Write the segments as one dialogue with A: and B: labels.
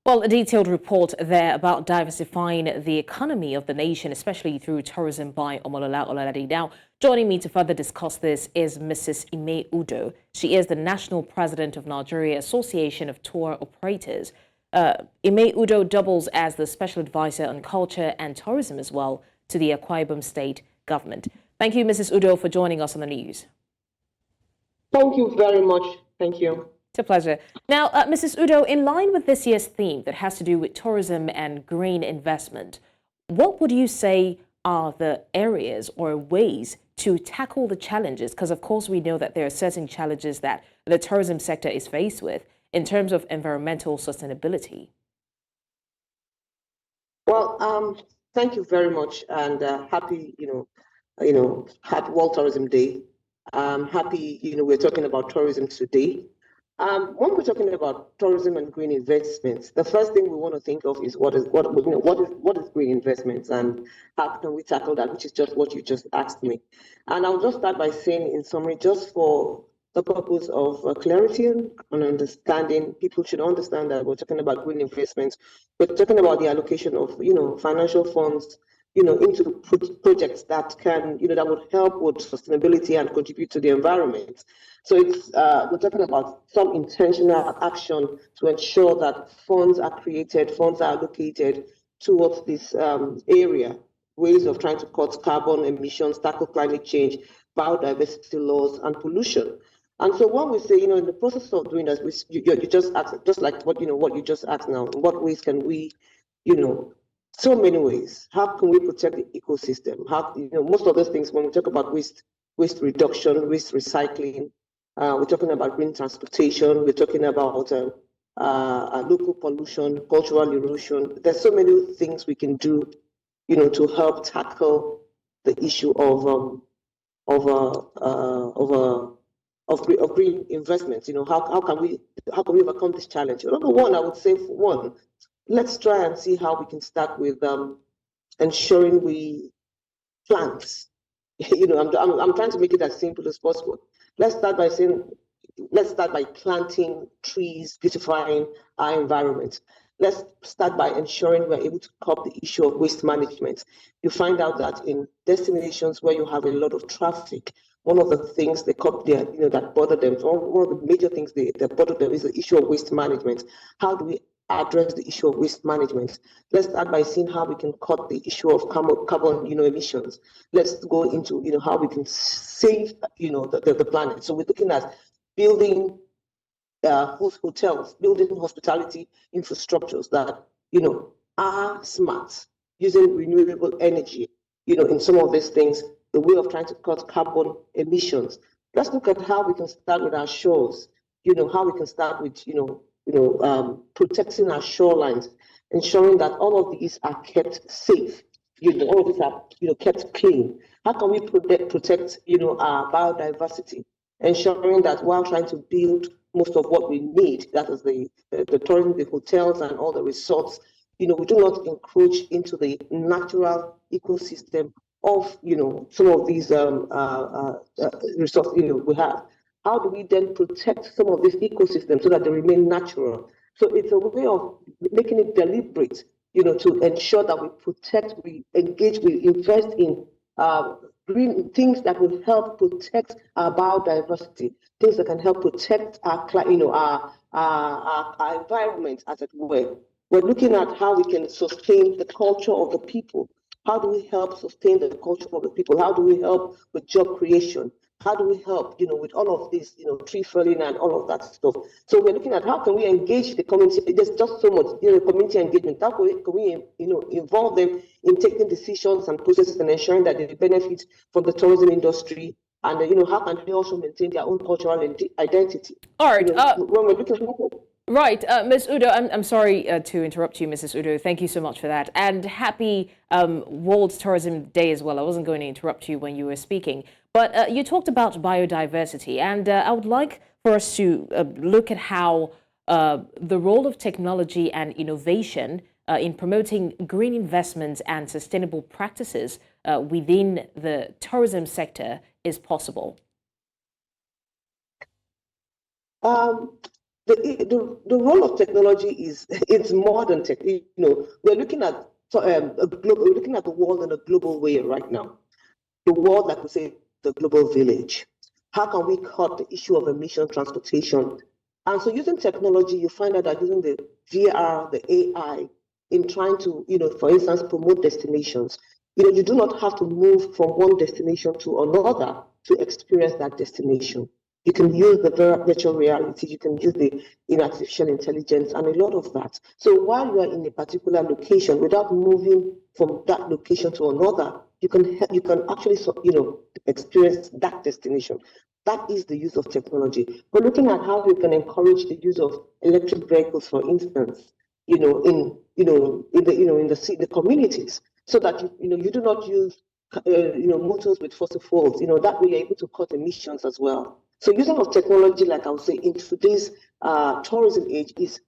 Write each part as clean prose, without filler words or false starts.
A: Well, a detailed report there about diversifying the economy of the nation, especially through tourism by Omolola Olalade. Now, joining me to further discuss this is Mrs. Ime Udo. She is the National President of Nigeria Association of Tour Operators. Ime Udo doubles as the Special Advisor on Culture and Tourism as well to the Akwa Ibom State Government. Thank you, Mrs. Udo, for joining us on the news.
B: Thank you very much. Thank you.
A: It's a pleasure. Now, Mrs. Udo, in line with this year's theme that has to do with tourism and green investment, what would you say are the areas or ways to tackle the challenges? Because, of course, we know that there are certain challenges that the tourism sector is faced with in terms of environmental sustainability.
B: Well, thank you very much, and happy, happy World Tourism Day. Happy, we're talking about tourism today. When we're talking about tourism and green investments, the first thing we want to think of is what is green investments and how can we tackle that, which is just what you just asked me. And I'll just start by saying, in summary, just for the purpose of clarity and understanding, people should understand that we're talking about green investments. We're talking about the allocation of financial funds into projects that can, that would help with sustainability and contribute to the environment. So it's we're talking about some intentional action to ensure that funds are created, funds are allocated towards this area, ways of trying to cut carbon emissions, tackle climate change, biodiversity loss, and pollution. And so when we say, in the process of doing that, you just asked, just like what you just asked now, in what ways can we, so many ways. How can we protect the ecosystem? How, most of those things, when we talk about waste reduction, waste recycling, we're talking about green transportation, we're talking about local pollution, cultural erosion. There's so many things we can do, to help tackle the issue of green investments. How can we overcome this challenge? Number one, I would say, for one, let's try and see how we can start with ensuring we plant. I'm trying to make it as simple as possible. Let's start by planting trees, beautifying our environment. Let's start by ensuring we're able to curb the issue of waste management. You find out that in destinations where you have a lot of traffic, one of the things that bother them, one of the major things that bother them is the issue of waste management. How do we address the issue of waste management? Let's start by seeing how we can cut the issue of carbon emissions. Let's go into how we can save the planet. So we're looking at building hotels, building hospitality infrastructures that are smart, using renewable energy. In some of these things, the way of trying to cut carbon emissions. Let's look at how we can start with our shores. How we can start with protecting our shorelines, ensuring that all of these are kept safe. All of these are kept clean. How can we protect our biodiversity, ensuring that while trying to build most of what we need, that is the tourism, the hotels, and all the resorts, we do not encroach into the natural ecosystem of some of these resources we have. How do we then protect some of these ecosystems so that they remain natural? So it's a way of making it deliberate, to ensure that we protect, we engage, we invest in green things that will help protect our biodiversity, things that can help protect our environment, as it were. We're looking at how we can sustain the culture of the people. How do we help sustain the culture of the people? How do we help with job creation? How do we help, with all of this, tree felling and all of that stuff? So we're looking at how can we engage the community. There's just so much, community engagement. How can we involve them in taking decisions and processes and ensuring that they benefit from the tourism industry? And, how can they also maintain their own cultural identity?
A: All right.
B: When we're looking at
A: Right, Ms. Udo, I'm sorry to interrupt you, Mrs. Udo. Thank you so much for that. And happy World Tourism Day as well. I wasn't going to interrupt you when you were speaking. But you talked about biodiversity, and I would like for us to look at how the role of technology and innovation in promoting green investments and sustainable practices within the tourism sector is possible.
B: the role of technology is it's more than tech. We're looking at we're looking at the world in a global way right now. The world, like we say, the global village. How can we cut the issue of emission transportation? And so using technology, you find out that using the VR, the AI, in trying to, for instance, promote destinations, you do not have to move from one destination to another to experience that destination. You can use the virtual reality, you can use the artificial intelligence and a lot of that. So while you are in a particular location, without moving from that location to another, you can actually, experience that destination. That is the use of technology. We're looking at how we can encourage the use of electric vehicles, for instance, in the communities, so that you do not use motors with fossil fuels. That way you're able to cut emissions as well. So using of technology, like I would say, in today's tourism age is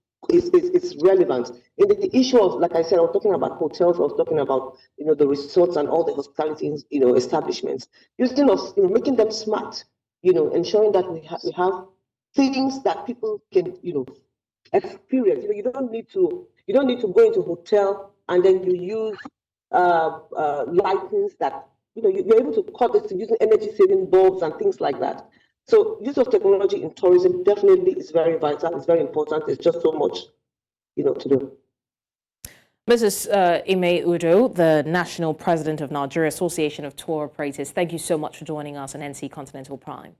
B: relevant. In the issue of, like I said, I was talking about hotels, I was talking about the resorts and all the hospitality establishments. Using of making them smart, ensuring that we have things that people can experience. You don't need to go into a hotel and then you use lightings that you're able to cut this using energy saving bulbs and things like that. So use of technology in tourism definitely is very vital. It's very important. It's just so much, to do.
A: Mrs. Ime Udo, the National President of Nigeria Association of Tour Operators, thank you so much for joining us on NC Continental Prime.